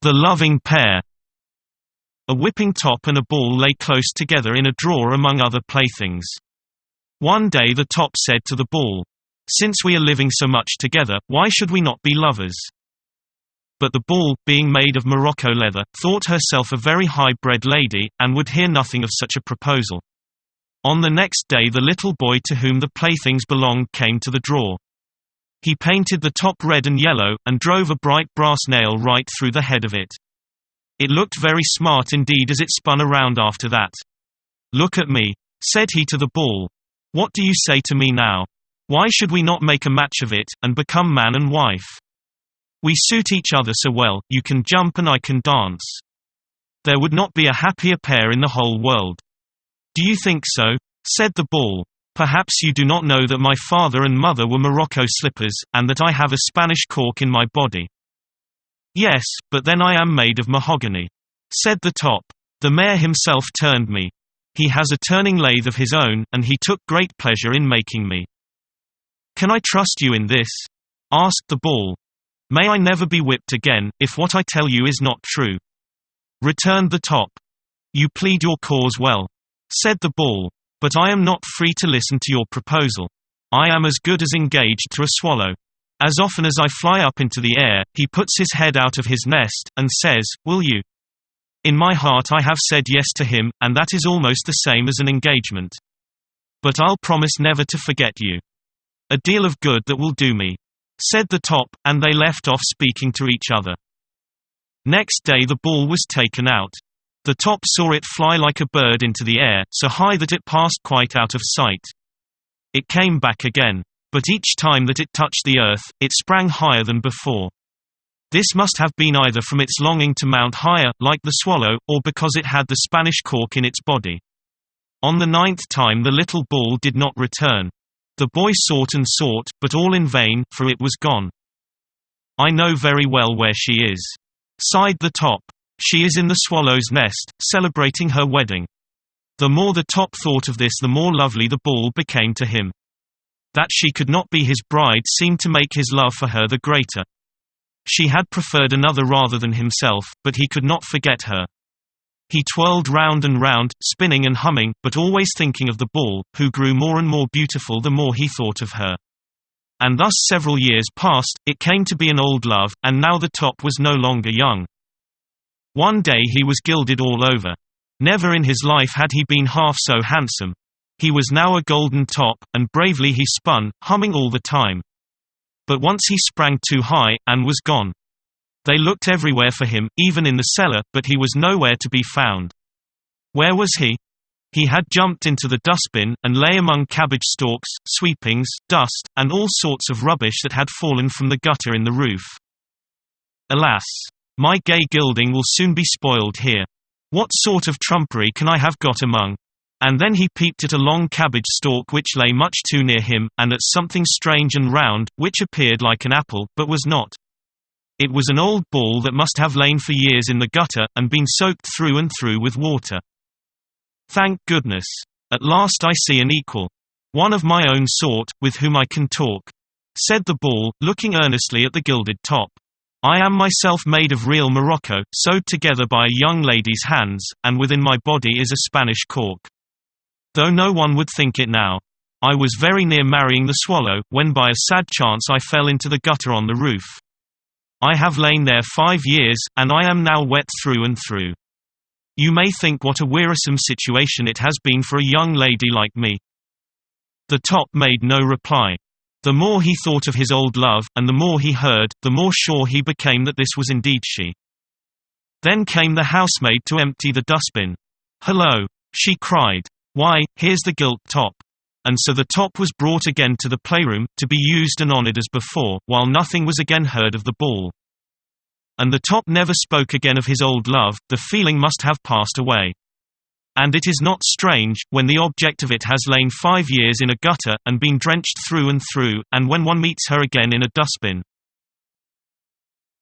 The loving pair. A whipping top and a ball lay close together in a drawer among other playthings. One day the top said to the ball, "Since we are living so much together, why should we not be lovers?" But the ball, being made of Morocco leather, thought herself a very high-bred lady, and would hear nothing of such a proposal. On the next day the little boy to whom the playthings belonged came to the drawer. He painted the top red and yellow, and drove a bright brass nail right through the head of it. It looked very smart indeed as it spun around after that. "Look at me," said he to the ball. "What do you say to me now? Why should we not make a match of it, and become man and wife? We suit each other so well, you can jump and I can dance. There would not be a happier pair in the whole world." "Do you think so?" said the ball. "Perhaps you do not know that my father and mother were Morocco slippers, and that I have a Spanish cork in my body." "Yes, but then I am made of mahogany," said the top. "The mayor himself turned me. He has a turning lathe of his own, and he took great pleasure in making me." "Can I trust you in this?" asked the ball. "May I never be whipped again, if what I tell you is not true?" returned the top. "You plead your cause well," said the ball. "But I am not free to listen to your proposal. I am as good as engaged to a swallow. As often as I fly up into the air, he puts his head out of his nest, and says, 'Will you?' In my heart I have said yes to him, and that is almost the same as an engagement. But I'll promise never to forget you. A deal of good that will do me," said the top, and they left off speaking to each other. Next day the ball was taken out. The top saw it fly like a bird into the air, so high that it passed quite out of sight. It came back again. But each time that it touched the earth, it sprang higher than before. This must have been either from its longing to mount higher, like the swallow, or because it had the Spanish cork in its body. On the 9th time the little ball did not return. The boy sought and sought, but all in vain, for it was gone. "I know very well where she is," sighed the top. "She is in the swallow's nest, celebrating her wedding." The more the top thought of this, the more lovely the ball became to him. That she could not be his bride seemed to make his love for her the greater. She had preferred another rather than himself, but he could not forget her. He twirled round and round, spinning and humming, but always thinking of the ball, who grew more and more beautiful the more he thought of her. And thus several years passed, it came to be an old love, and now the top was no longer young. One day he was gilded all over. Never in his life had he been half so handsome. He was now a golden top, and bravely he spun, humming all the time. But once he sprang too high, and was gone. They looked everywhere for him, even in the cellar, but he was nowhere to be found. Where was he? He had jumped into the dustbin, and lay among cabbage stalks, sweepings, dust, and all sorts of rubbish that had fallen from the gutter in the roof. "Alas! My gay gilding will soon be spoiled here. What sort of trumpery can I have got among?" And then he peeped at a long cabbage stalk which lay much too near him, and at something strange and round, which appeared like an apple, but was not. It was an old ball that must have lain for years in the gutter, and been soaked through and through with water. "Thank goodness! At last I see an equal. One of my own sort, with whom I can talk," said the ball, looking earnestly at the gilded top. "I am myself made of real Morocco, sewed together by a young lady's hands, and within my body is a Spanish cork. Though no one would think it now. I was very near marrying the swallow, when by a sad chance I fell into the gutter on the roof. I have lain there 5 years, and I am now wet through and through. You may think what a wearisome situation it has been for a young lady like me." The top made no reply. The more he thought of his old love, and the more he heard, the more sure he became that this was indeed she. Then came the housemaid to empty the dustbin. "Hello!" she cried. "Why, here's the gilt top." And so the top was brought again to the playroom, to be used and honored as before, while nothing was again heard of the ball. And the top never spoke again of his old love, the feeling must have passed away. And it is not strange, when the object of it has lain 5 years in a gutter, and been drenched through and through, and when one meets her again in a dustbin.